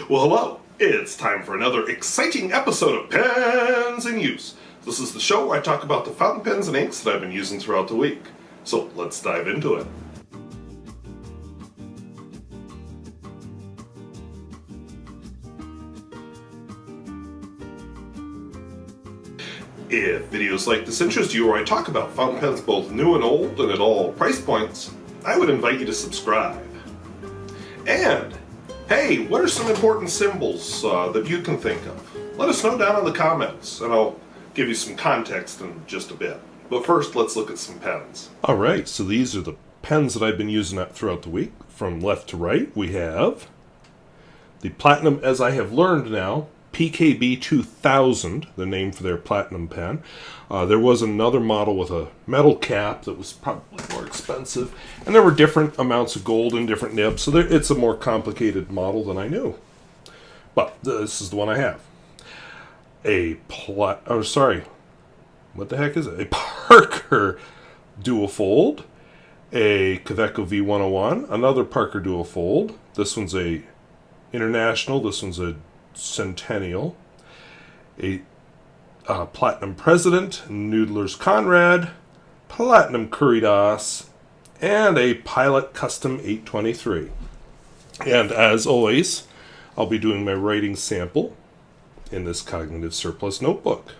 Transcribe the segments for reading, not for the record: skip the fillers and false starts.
Well, hello. It's time for another exciting episode of Pens in Use. This is the show where I talk about the fountain pens and inks that I've been using throughout the week. So let's dive into it. If videos like this interest you, or I talk about fountain pens both new and old and at all price points, I would invite you to subscribe. And hey, what are some important symbols that you can think of? Let us know down in the comments, and I'll give you some context in just a bit. But first, let's look at some pens. All right, so these are the pens that I've been using throughout the week. From left to right, we have the Platinum, as I have learned now, PKB 2000, the name for their Platinum pen. There was another model with a metal cap that was probably more expensive, and there were different amounts of gold in different nibs, so it's a more complicated model than I knew. But this is the one I have. What the heck is it? A Parker Dual Fold, a Kaweco V101, another Parker Dual Fold. This one's a International, this one's a Centennial, a Platinum President, Noodler's Conrad, Platinum Curidas, and a Pilot Custom 823. And as always, I'll be doing my writing sample in this Cognitive Surplus notebook.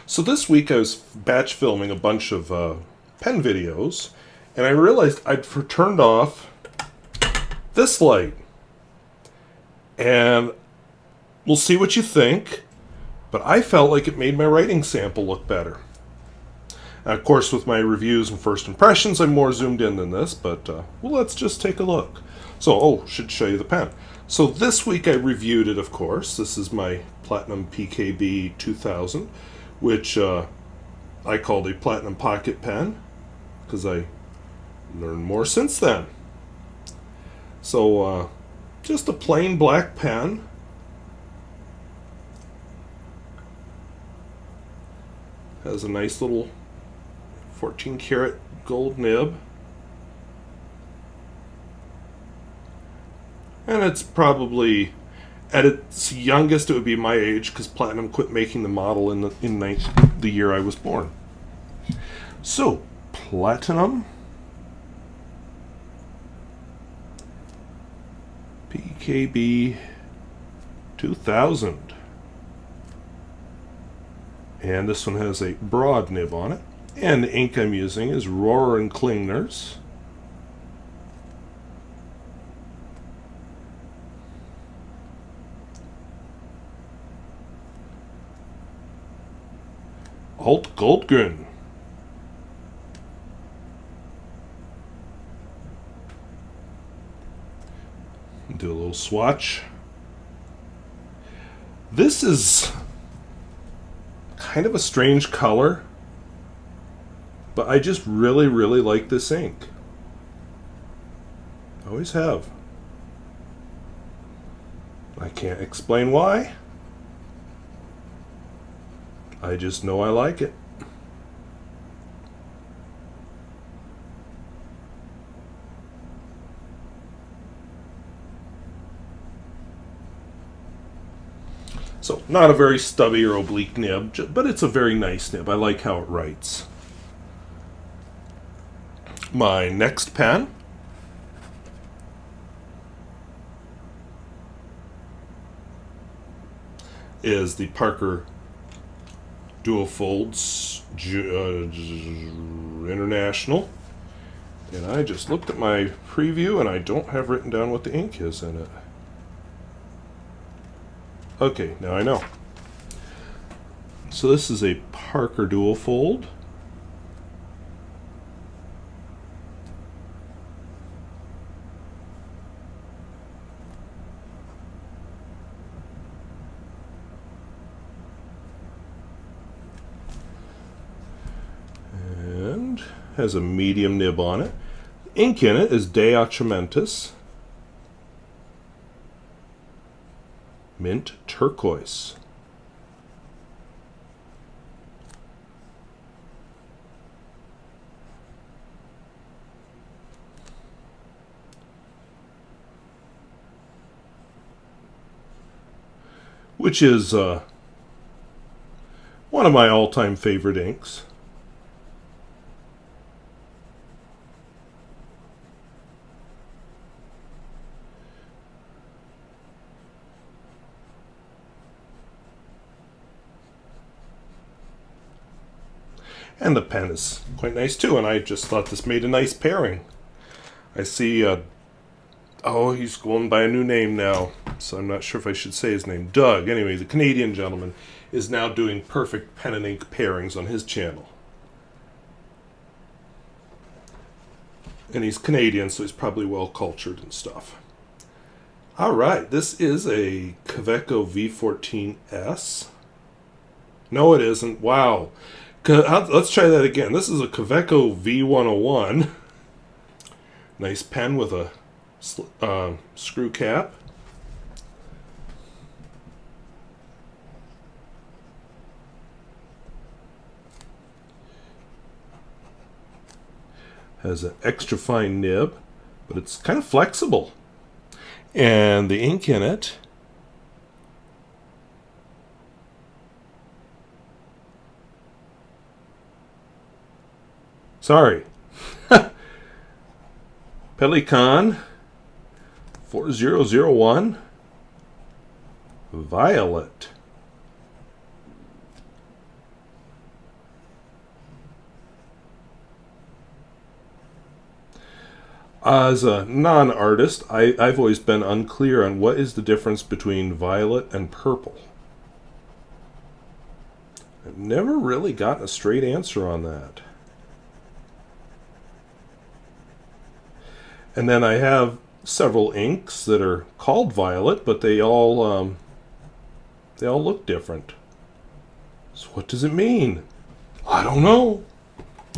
So this week I was batch filming a bunch of pen videos, and I realized I'd turned off this light. And we'll see what you think, but I felt like it made my writing sample look better. Now, of course, with my reviews and first impressions, I'm more zoomed in than this, but well, let's just take a look. So, should show you the pen. So this week I reviewed it, of course. This is my Platinum PKB 2000, which I called a Platinum Pocket Pen, because I learned more since then. So, just a plain black pen. Has a nice little 14 karat gold nib. And it's probably, at its youngest, it would be my age, because Platinum quit making the model in the year I was born. So, Platinum PKB 2000. And this one has a broad nib on it. And the ink I'm using is Rohrer & Klingner's Alt Goldgrün. Do a little swatch. This is kind of a strange color, but I just really, really like this ink. Always have. I can't explain why. I just know I like it. So, not a very stubby or oblique nib, but it's a very nice nib. I like how it writes. My next pen is the Parker Dual Folds International. And I just looked at my preview and I don't have written down what the ink is in it. Okay, now I know. So this is a Parker Dual Fold. And has a medium nib on it. Ink in it is De Atramentis Mint Turquoise. which is one of my all-time favorite inks. And the pen is quite nice too, and I just thought this made a nice pairing. I see, he's going by a new name now, so I'm not sure if I should say his name. Doug, anyway, the Canadian gentleman, is now doing perfect pen and ink pairings on his channel. And he's Canadian, so he's probably well cultured and stuff. Alright, this is a Kaweco V14S. No, it isn't. Wow. Let's try that again. This is a Kaweco V101. Nice pen with a screw cap. Has an extra fine nib, but it's kind of flexible. And the ink in it Pelikan 4001 Violet. As a non-artist, I've always been unclear on what is the difference between violet and purple. I've never really gotten a straight answer on that. And then I have several inks that are called violet, but they all look different. So what does it mean? I don't know.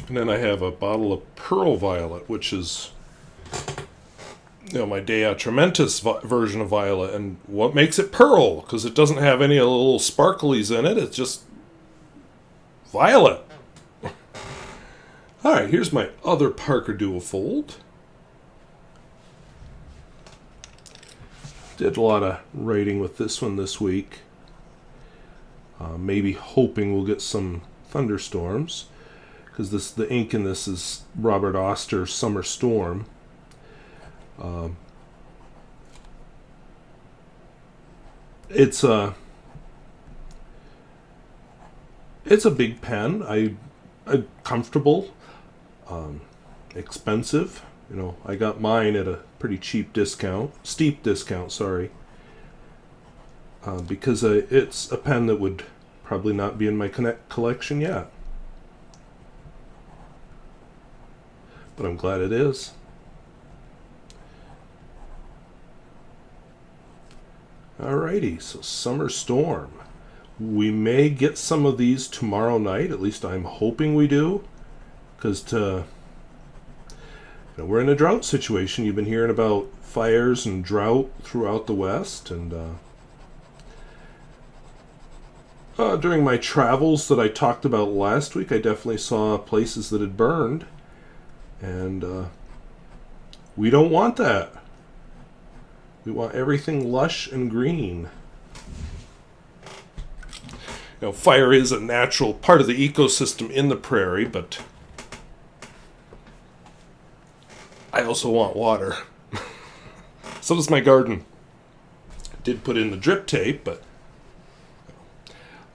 And then I have a bottle of pearl violet, which is, my Dea Trementis version of violet. And what makes it pearl? Because it doesn't have any of the little sparklies in it. It's just violet. All right, here's my other Parker Duofold. Did a lot of writing with this one this week. Maybe hoping we'll get some thunderstorms, because the ink in this is Robert Oster Summer Storm. It's a big pen. I comfortable, expensive. I got mine at a pretty steep discount, because it's a pen that would probably not be in my collection yet. But I'm glad it is. Alrighty, so Summer Storm. We may get some of these tomorrow night, at least I'm hoping we do, because we're in a drought situation. You've been hearing about fires and drought throughout the West, and during my travels that I talked about last week, I definitely saw places that had burned, and we don't want that. We want everything lush and green. Fire is a natural part of the ecosystem in the prairie, but I also want water. So does my garden. I did put in the drip tape, but...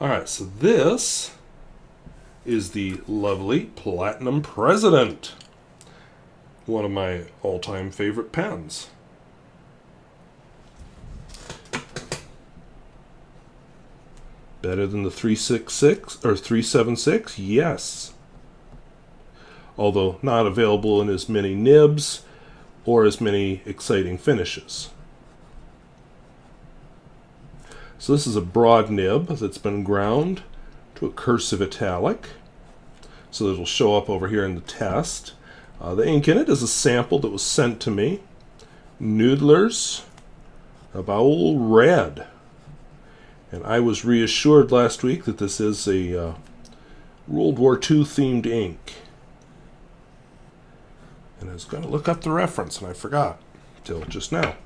Alright, so this is the lovely Platinum President. One of my all-time favorite pens. Better than the 366 or 376? Yes. Although not available in as many nibs or as many exciting finishes. So this is a broad nib that's been ground to a cursive italic, so that it'll show up over here in the test. The ink in it is a sample that was sent to me. Noodler's Baoul Red. And I was reassured last week that this is a World War II themed ink. And I was going to look up the reference, and I forgot till just now.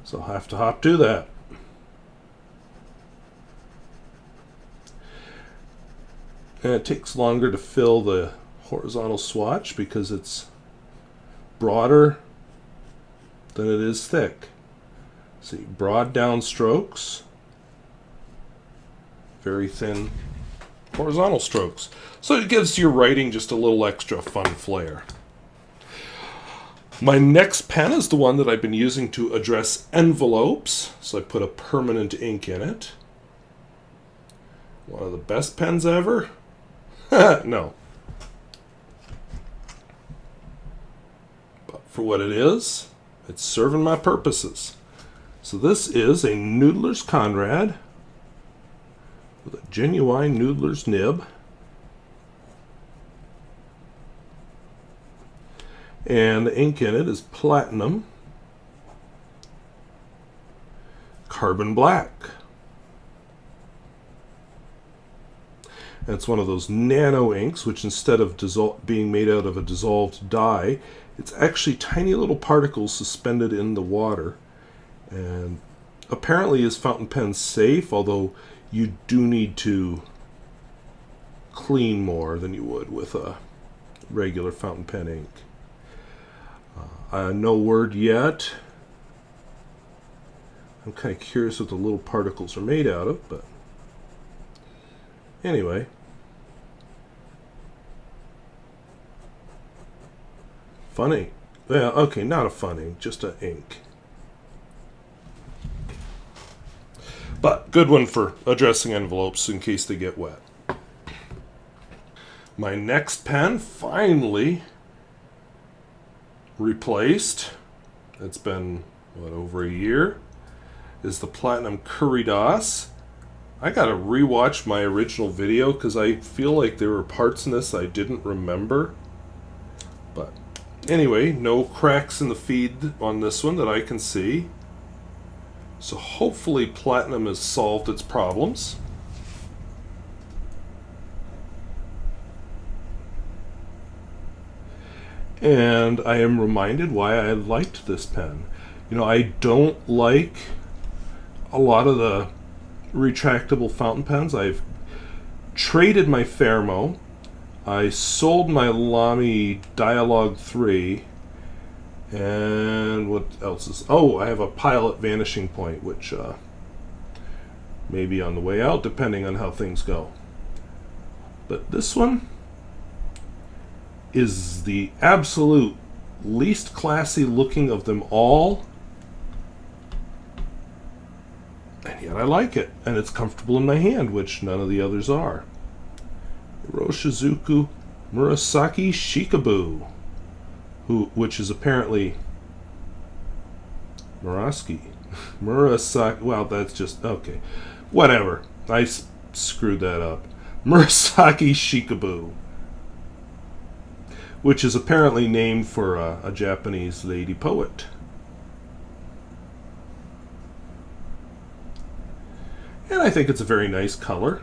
So I'll have to hop to that. And it takes longer to fill the horizontal swatch because it's broader than it is thick. See, broad down strokes, very thin horizontal strokes. So it gives your writing just a little extra fun flair. My next pen is the one that I've been using to address envelopes. So I put a permanent ink in it. One of the best pens ever? No. But for what it is, it's serving my purposes. So this is a Noodler's Conrad with a genuine Noodler's nib. And the ink in it is platinum carbon black. And it's one of those nano inks, which instead of being made out of a dissolved dye, it's actually tiny little particles suspended in the water. And apparently is fountain pen safe, although you do need to clean more than you would with a regular fountain pen ink. No word yet. I'm kind of curious what the little particles are made out of, but anyway. Fun ink. Yeah, okay, not a fun ink, just an ink. But good one for addressing envelopes in case they get wet. My next pen finally replaced. It's been, over a year. Is the Platinum Curidas. I gotta rewatch my original video because I feel like there were parts in this I didn't remember. But anyway, no cracks in the feed on this one that I can see. So hopefully Platinum has solved its problems. And I am reminded why I liked this pen. You know, I don't like a lot of the retractable fountain pens. I've traded my Fermo. I sold my Lamy Dialogue 3. And what else is... Oh, I have a Pilot Vanishing Point, which may be on the way out, depending on how things go. But this one is the absolute least classy looking of them all. And yet I like it. And it's comfortable in my hand, which none of the others are. Iroshizuku Murasaki Shikabue, which is apparently Murasaki. Well, that's just... Okay. Whatever. I screwed that up. Murasaki Shikabue, which is apparently named for a Japanese lady poet. And I think it's a very nice color.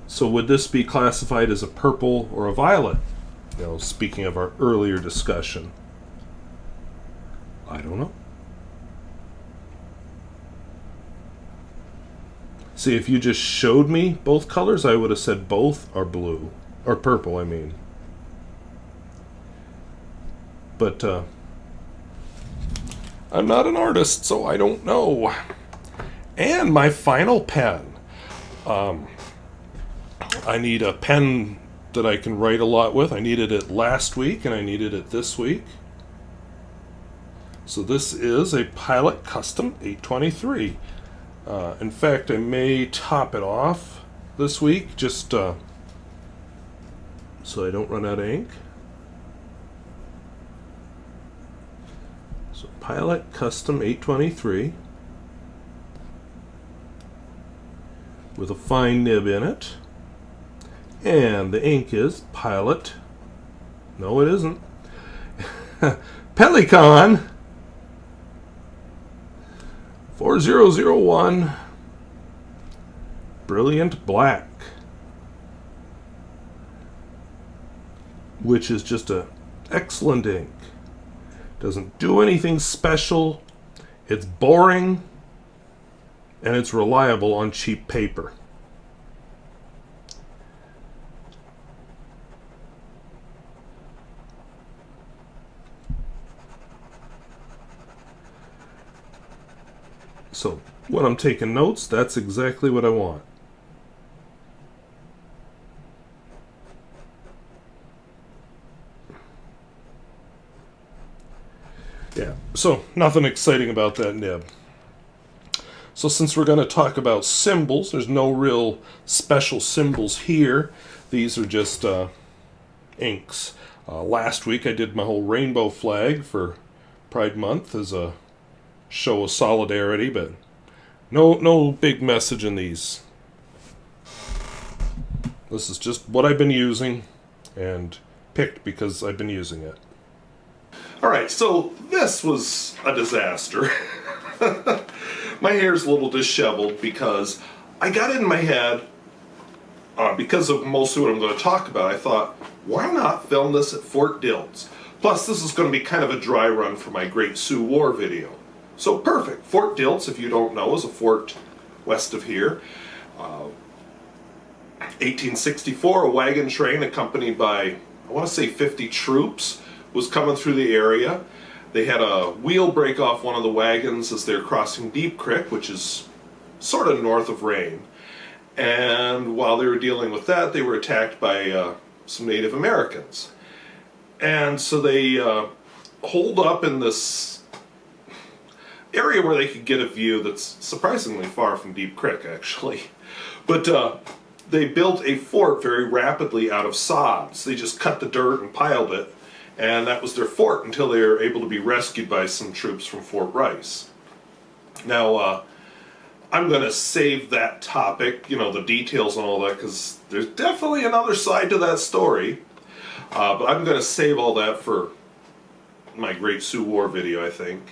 So would this be classified as a purple or a violet? You know, speaking of our earlier discussion. I don't know. See, if you just showed me both colors, I would have said both are blue. Or purple, I mean. But, I'm not an artist, so I don't know. And my final pen. I need a pen that I can write a lot with. I needed it last week, and I needed it this week. So this is a Pilot Custom 823. In fact, I may top it off this week, just so I don't run out of ink. So Pilot Custom 823 with a fine nib in it. And the ink is Pilot. No, it isn't. Pelikan 4001 Brilliant Black, which is just an excellent ink. Doesn't do anything special. It's boring. And it's reliable on cheap paper. So when I'm taking notes, that's exactly what I want. Yeah, so nothing exciting about that nib. So since we're going to talk about symbols, there's no real special symbols here. These are just inks. Last week I did my whole rainbow flag for Pride Month as a show of solidarity, but no big message in these. This is just what I've been using and picked because I've been using it. Alright, so this was a disaster. My hair's a little disheveled because I got it in my head, because of mostly what I'm going to talk about, I thought, why not film this at Fort Dilts? Plus, this is going to be kind of a dry run for my Great Sioux War video. So perfect. Fort Dilts, if you don't know, is a fort west of here. 1864, a wagon train accompanied by, I want to say 50 troops, was coming through the area. They had a wheel break off one of the wagons as they're crossing Deep Creek, which is sort of north of Rain. And while they were dealing with that, they were attacked by some Native Americans. And so they holed up in this area where they could get a view that's surprisingly far from Deep Creek, actually. But they built a fort very rapidly out of sods. They just cut the dirt and piled it, and that was their fort until they were able to be rescued by some troops from Fort Rice. Now, I'm going to save that topic, the details and all that, because there's definitely another side to that story. But I'm going to save all that for my Great Sioux War video, I think.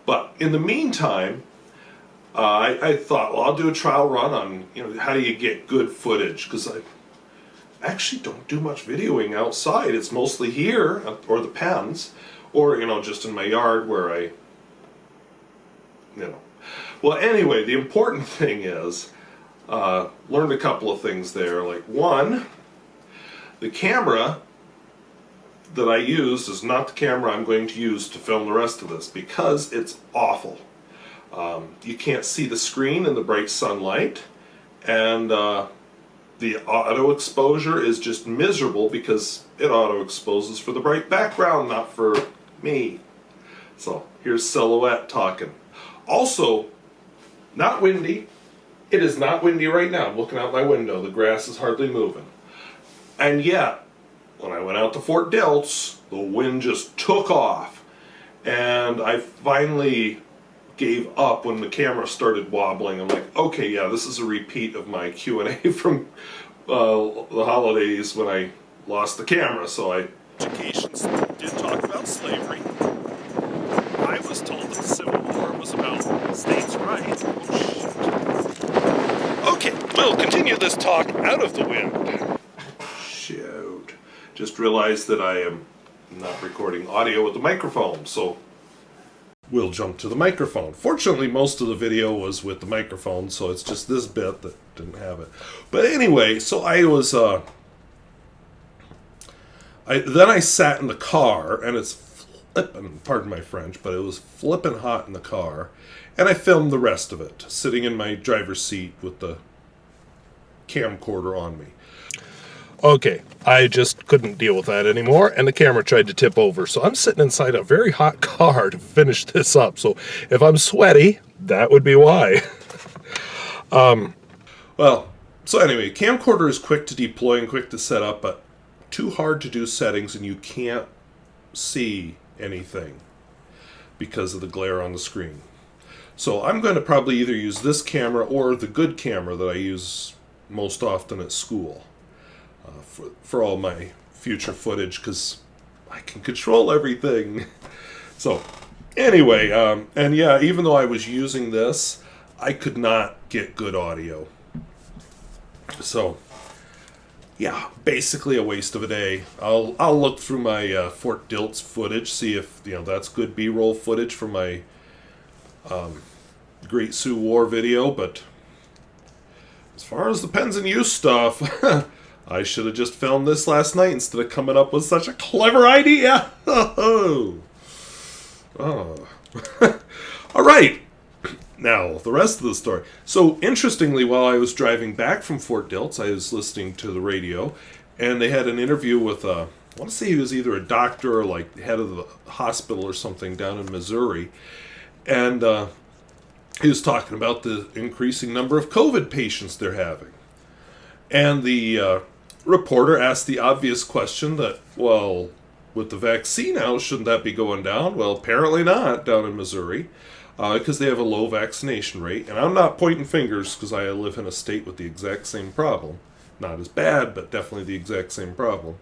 But in the meantime, I thought, well, I'll do a trial run on, how do you get good footage, because I actually don't do much videoing outside. It's mostly here, or the pens, or, just in my yard where I, Well, anyway, the important thing is, learned a couple of things there. Like, one, the camera that I used is not the camera I'm going to use to film the rest of this, because it's awful. You can't see the screen in the bright sunlight, and the auto exposure is just miserable because it auto exposes for the bright background, not for me. So here's Silhouette talking. Also, not windy. It is not windy right now. I'm looking out my window. The grass is hardly moving. And yet, when I went out to Fort Dilts, the wind just took off. And I finally gave up when the camera started wobbling. I'm like, okay, yeah, this is a repeat of my Q&A from the holidays when I lost the camera. So educations did talk about slavery. I was told that the Civil War was about states' rights. Oh, shit. Okay, we'll continue this talk out of the wind. Shoot. Just realized that I am not recording audio with the microphone, so we'll jump to the microphone. Fortunately, most of the video was with the microphone, so it's just this bit that didn't have it. But anyway, so I was, then I sat in the car, and it's flipping, pardon my French, but it was flipping hot in the car, and I filmed the rest of it, sitting in my driver's seat with the camcorder on me. Okay, I just couldn't deal with that anymore, and the camera tried to tip over. So I'm sitting inside a very hot car to finish this up. So if I'm sweaty, that would be why. So anyway, camcorder is quick to deploy and quick to set up, but too hard to do settings, and you can't see anything because of the glare on the screen. So I'm going to probably either use this camera or the good camera that I use most often at school. For all my future footage, because I can control everything. So, anyway, and yeah, even though I was using this, I could not get good audio. So, yeah, basically a waste of a day. I'll look through my Fort Dilts footage, see if that's good B-roll footage for my Great Sioux War video. But as far as the pens in use stuff, I should have just filmed this last night instead of coming up with such a clever idea. Oh. All right. Now, the rest of the story. So, interestingly, while I was driving back from Fort Dilts, I was listening to the radio, and they had an interview with, I want to say he was either a doctor or like head of the hospital or something down in Missouri. And he was talking about the increasing number of COVID patients they're having. And the reporter asked the obvious question that, well, with the vaccine out, shouldn't that be going down? Well, apparently not down in Missouri. Because they have a low vaccination rate. And I'm not pointing fingers because I live in a state with the exact same problem. Not as bad, but definitely the exact same problem.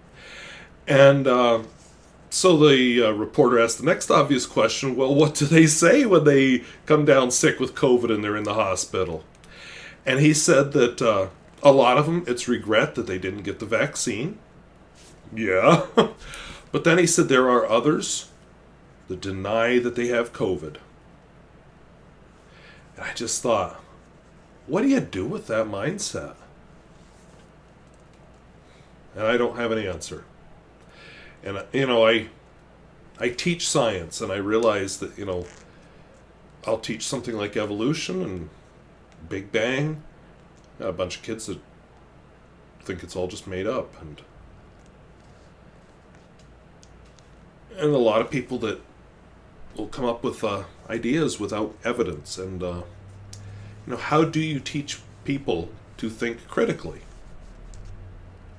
And so the reporter asked the next obvious question, well, what do they say when they come down sick with COVID and they're in the hospital? And he said that a lot of them, it's regret that they didn't get the vaccine. Yeah. But then he said there are others that deny that they have COVID. And I just thought, what do you do with that mindset? And I don't have an answer. And, I teach science, and I realize that, I'll teach something like evolution and Big Bang. Got a bunch of kids that think it's all just made up. And a lot of people that will come up with ideas without evidence. And, how do you teach people to think critically?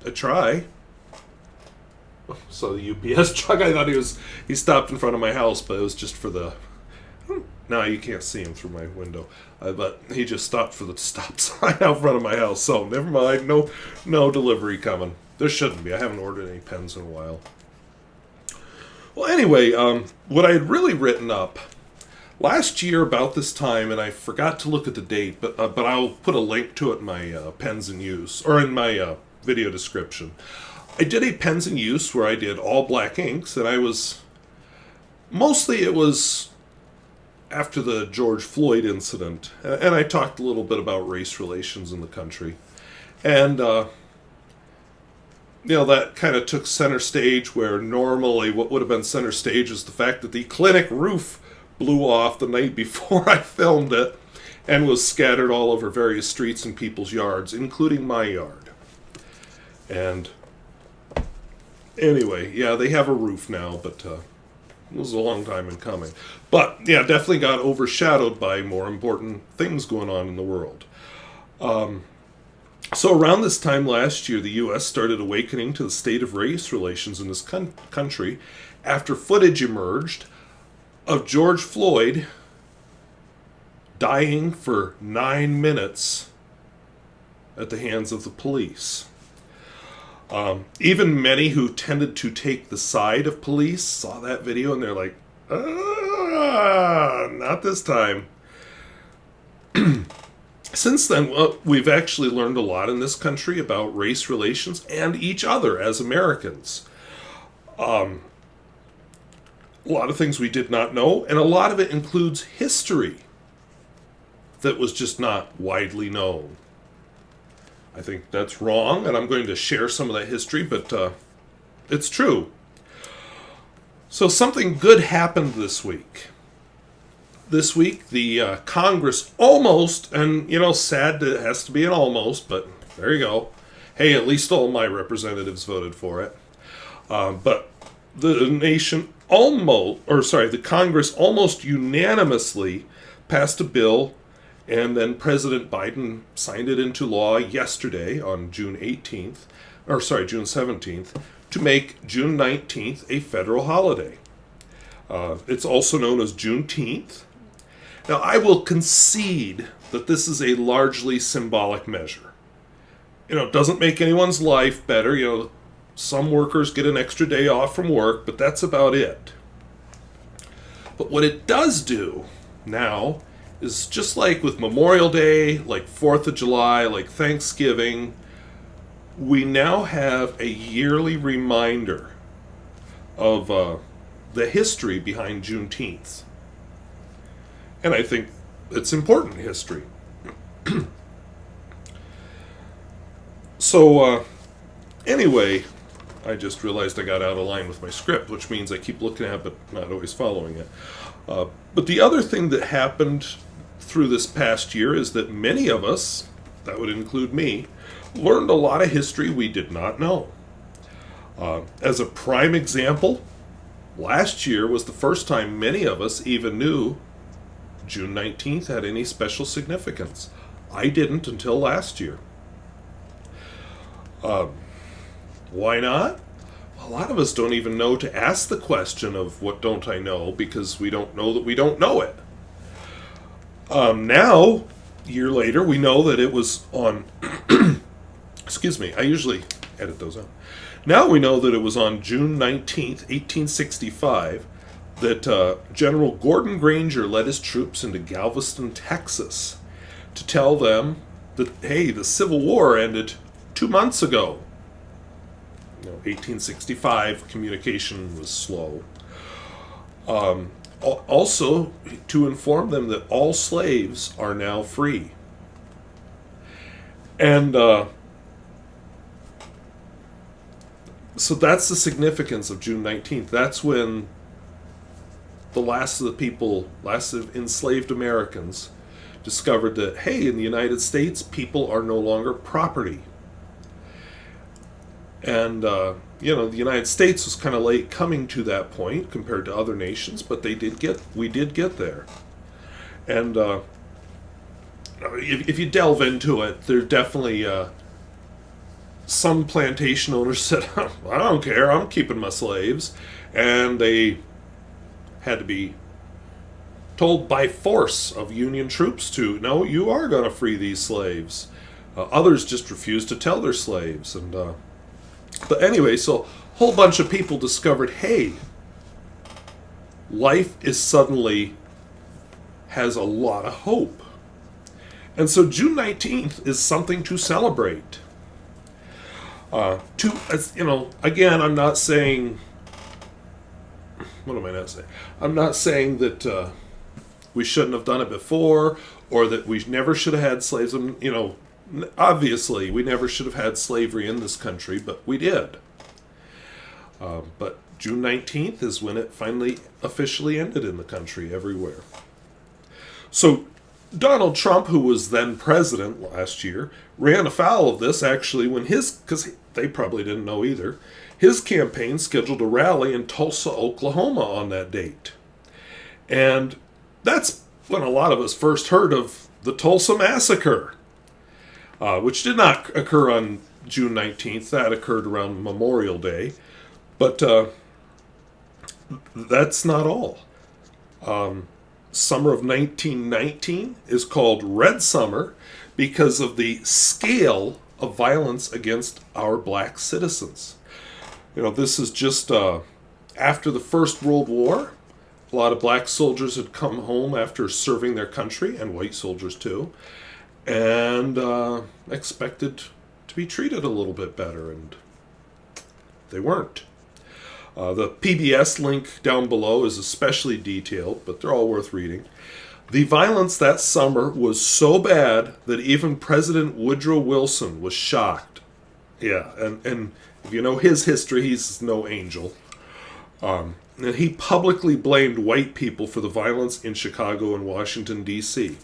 I try. So the UPS truck, I thought he stopped in front of my house, but it was just for the... Now you can't see him through my window. But he just stopped for the stop sign out front of my house. So never mind, no delivery coming. There shouldn't be. I haven't ordered any pens in a while. Well, anyway, what I had really written up last year about this time, and I forgot to look at the date, but I'll put a link to it in my pens in use, or in my video description. I did a pens in use where I did all black inks, and it was after the George Floyd incident, and I talked a little bit about race relations in the country. And, that kind of took center stage, where normally what would have been center stage is the fact that the clinic roof blew off the night before I filmed it and was scattered all over various streets and people's yards, including my yard. And anyway, yeah, they have a roof now, but it was a long time in coming. But, yeah, definitely got overshadowed by more important things going on in the world. So around this time last year, the U.S. started awakening to the state of race relations in this country after footage emerged of George Floyd dying for 9 minutes at the hands of the police. Even many who tended to take the side of police saw that video and they're like, not this time. Since then, we've actually learned a lot in this country about race relations and each other as Americans. A lot of things we did not know, and a lot of it includes history that was just not widely known. I think that's wrong, and I'm going to share some of that history, but it's true. So something good happened this week. This week, the Congress almost, and, sad that it has to be an almost, but there you go. Hey, at least all my representatives voted for it. But the Congress almost unanimously passed a bill, and then President Biden signed it into law yesterday on June 17th, to make June 19th a federal holiday. It's also known as Juneteenth. Now, I will concede that this is a largely symbolic measure. It doesn't make anyone's life better. Some workers get an extra day off from work, but that's about it. But what it does do now is, just like with Memorial Day, like 4th of July, like Thanksgiving, we now have a yearly reminder of the history behind Juneteenth. And I think it's important history. So, anyway, I just realized I got out of line with my script, which means I keep looking at it but not always following it. But the other thing that happened through this past year is that many of us, that would include me, learned a lot of history we did not know. As a prime example, last year was the first time many of us even knew June 19th had any special significance. I didn't until last year. Why not? A lot of us don't even know to ask the question of what don't I know, because we don't know that we don't know it. Now, a year later, we know that it was on, excuse me, I usually edit those out. Now we know that it was on June 19th, 1865, that General Gordon Granger led his troops into Galveston, Texas, to tell them that, hey, the Civil War ended 2 months ago. 1865, communication was slow. Also, to inform them that all slaves are now free. And so that's the significance of June 19th. That's when the last of the people, last of enslaved Americans, discovered that, hey, in the United States, people are no longer property. And, the United States was kind of late coming to that point compared to other nations, but we did get there. And if you delve into it, there definitely some plantation owners said, I don't care, I'm keeping my slaves. And they had to be told by force of Union troops to, no, you are going to free these slaves. Others just refused to tell their slaves. And but anyway, so a whole bunch of people discovered, hey, life is suddenly has a lot of hope. And so June 19th is something to celebrate. Again, I'm not saying, what am I not saying? I'm not saying that we shouldn't have done it before, or that we never should have had slaves. Obviously, we never should have had slavery in this country, but we did. But June 19th is when it finally officially ended in the country everywhere. So Donald Trump, who was then president last year, ran afoul of this actually when because they probably didn't know either, his campaign scheduled a rally in Tulsa, Oklahoma on that date. And that's when a lot of us first heard of the Tulsa Massacre. Which did not occur on June 19th. That occurred around Memorial Day. But that's not all. Summer of 1919 is called Red Summer because of the scale of violence against our black citizens. This is just after the First World War. A lot of black soldiers had come home after serving their country, and white soldiers too, and expected to be treated a little bit better, and they weren't. The PBS link down below is especially detailed, but they're all worth reading. The violence that summer was so bad that even President Woodrow Wilson was shocked. Yeah, and if you know his history, he's no angel. And he publicly blamed white people for the violence in Chicago and Washington, D.C.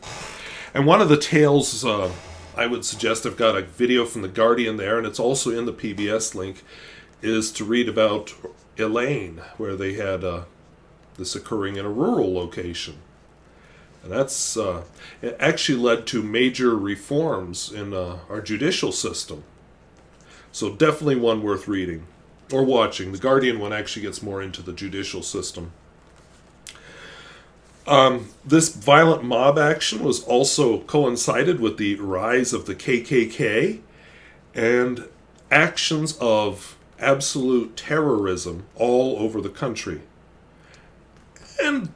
And one of the tales, I would suggest, I've got a video from The Guardian there, and it's also in the PBS link, is to read about Elaine, where they had this occurring in a rural location. And that's it actually led to major reforms in our judicial system. So definitely one worth reading or watching. The Guardian one actually gets more into the judicial system. This violent mob action was also coincided with the rise of the KKK and actions of absolute terrorism all over the country. And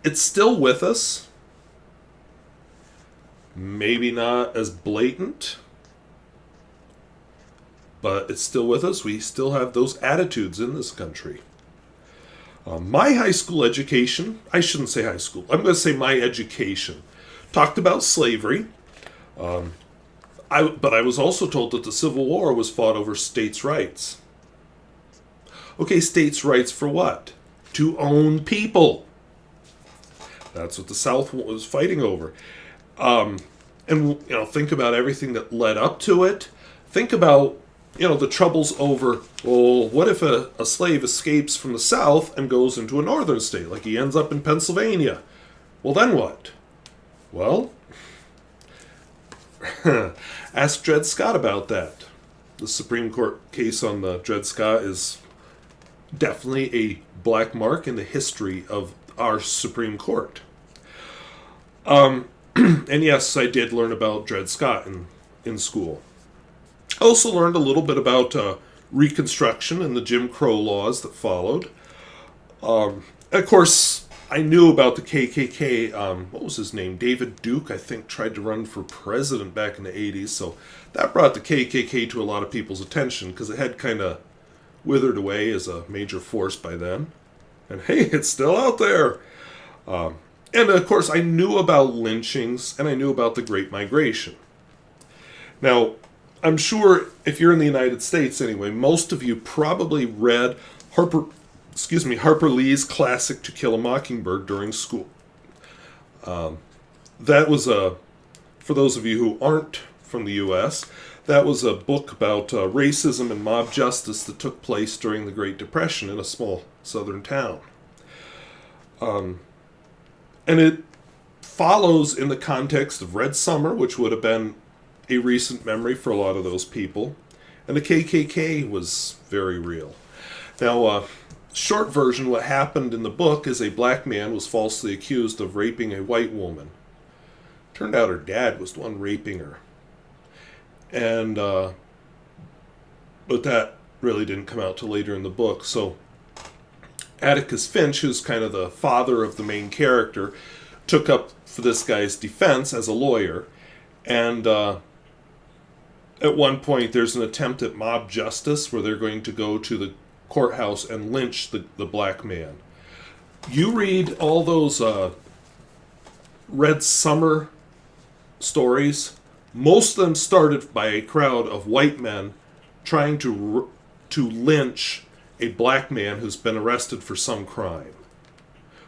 it's still with us. Maybe not as blatant, but it's still with us. We still have those attitudes in this country. My high school education, I shouldn't say high school, I'm going to say my education, talked about slavery. But I was also told that the Civil War was fought over states' rights. Okay, states' rights for what? To own people. That's what the South was fighting over. And think about everything that led up to it. Think about the troubles over, well, what if a slave escapes from the South and goes into a northern state, like he ends up in Pennsylvania? Well, then what? Well, ask Dred Scott about that. The Supreme Court case on the Dred Scott is definitely a black mark in the history of our Supreme Court. And yes, I did learn about Dred Scott in school. I also learned a little bit about Reconstruction and the Jim Crow laws that followed. Of course, I knew about the KKK. What was his name? David Duke, I think, tried to run for president back in the 80s. So that brought the KKK to a lot of people's attention because it had kind of withered away as a major force by then. And hey, it's still out there. And of course, I knew about lynchings and I knew about the Great Migration. Now, I'm sure if you're in the United States anyway, most of you probably read Harper Lee's classic To Kill a Mockingbird during school. That was for those of you who aren't from the U.S., that was a book about racism and mob justice that took place during the Great Depression in a small southern town. And it follows in the context of Red Summer, which would have been a recent memory for a lot of those people. And the KKK was very real. Now, short version, what happened in the book is a black man was falsely accused of raping a white woman. Turned out her dad was the one raping her. And, but that really didn't come out till later in the book. So Atticus Finch, who's kind of the father of the main character, took up for this guy's defense as a lawyer. And at one point, there's an attempt at mob justice where they're going to go to the courthouse and lynch the black man. You read all those Red Summer stories, most of them started by a crowd of white men trying to lynch a black man who's been arrested for some crime.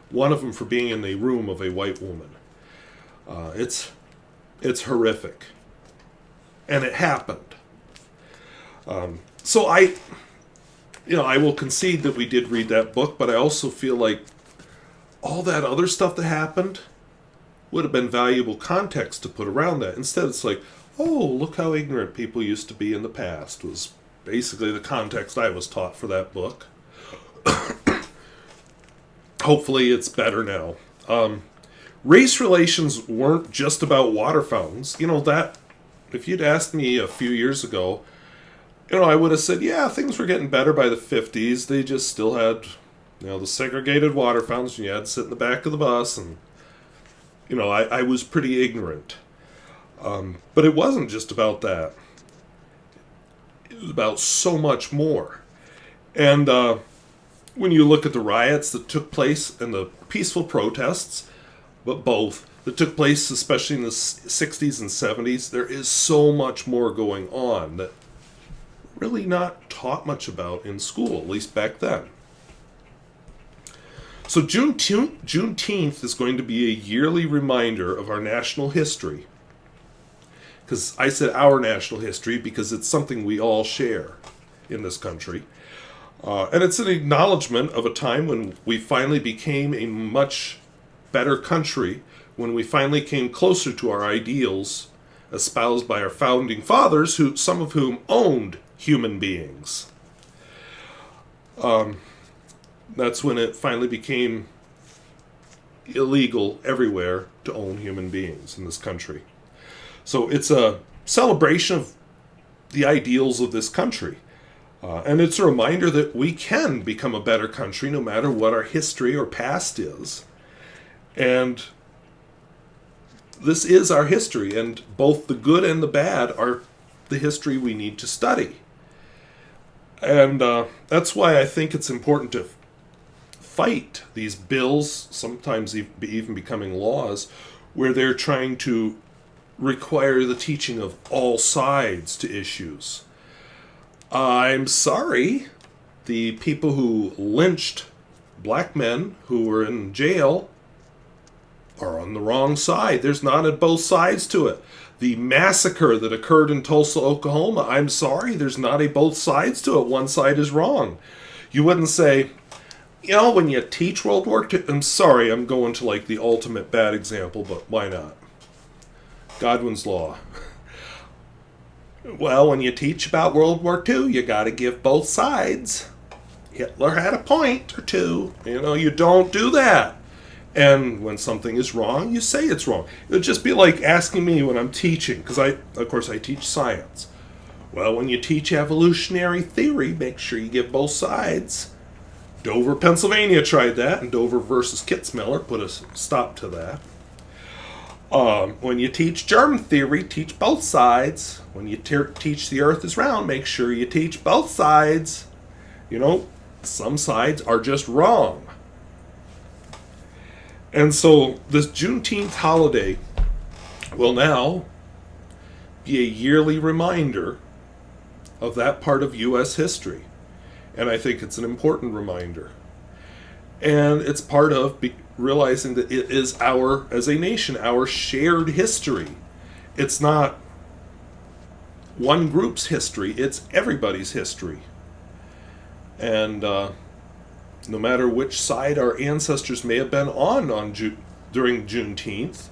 One of them for being in the room of a white woman. It's horrific. And it happened. So I will concede that we did read that book, but I also feel like all that other stuff that happened would have been valuable context to put around that. Instead, it's like, oh, look how ignorant people used to be in the past, was basically the context I was taught for that book. Hopefully it's better now. Race relations weren't just about water fountains. That, if you'd asked me a few years ago, I would have said, yeah, things were getting better by the 50s. They just still had, the segregated water fountains, and you had to sit in the back of the bus, and, I was pretty ignorant. But it wasn't just about that. It was about so much more. And when you look at the riots that took place and the peaceful protests, but both, that took place especially in the 60s and 70s, there is so much more going on that really not taught much about in school, at least back then. So Juneteenth is going to be a yearly reminder of our national history. Because I said our national history because it's something we all share in this country. And it's an acknowledgement of a time when we finally became a much better country, when we finally came closer to our ideals espoused by our founding fathers, some of whom owned human beings. That's when it finally became illegal everywhere to own human beings in this country. So it's a celebration of the ideals of this country. And it's a reminder that we can become a better country no matter what our history or past is. And this is our history, and both the good and the bad are the history we need to study. And that's why I think it's important to fight these bills, sometimes even becoming laws, where they're trying to require the teaching of all sides to issues. I'm sorry, the people who lynched black men who were in jail are on the wrong side. There's not a both sides to it. The massacre that occurred in Tulsa, Oklahoma, I'm sorry, there's not a both sides to it. One side is wrong. You wouldn't say, when you teach World War II, I'm sorry, I'm going to like the ultimate bad example, but why not? Godwin's Law. Well, when you teach about World War II, you got to give both sides. Hitler had a point or two. You don't do that. And when something is wrong, you say it's wrong. It would just be like asking me when I'm teaching, because of course I teach science. Well, when you teach evolutionary theory, make sure you give both sides. Dover, Pennsylvania tried that, and Dover versus Kitzmiller put a stop to that. When you teach germ theory, teach both sides. When you teach the earth is round, make sure you teach both sides. Some sides are just wrong. And so this Juneteenth holiday will now be a yearly reminder of that part of U.S. history. And I think it's an important reminder. And it's part of realizing that it is as a nation, our shared history. It's not one group's history, it's everybody's history. And no matter which side our ancestors may have been on during Juneteenth,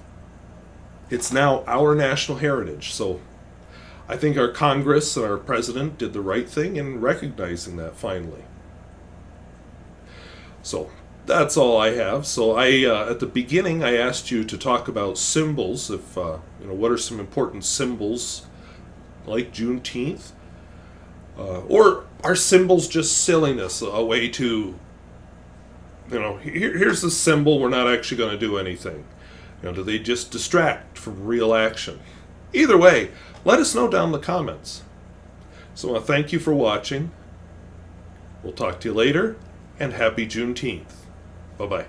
it's now our national heritage. So I think our Congress and our president did the right thing in recognizing that finally. So that's all I have. So at the beginning, I asked you to talk about symbols. What are some important symbols like Juneteenth? Or are symbols just silliness, a way to, here's the symbol, we're not actually going to do anything. Do they just distract from real action? Either way, let us know down in the comments. So I want to thank you for watching. We'll talk to you later, and happy Juneteenth. Bye-bye.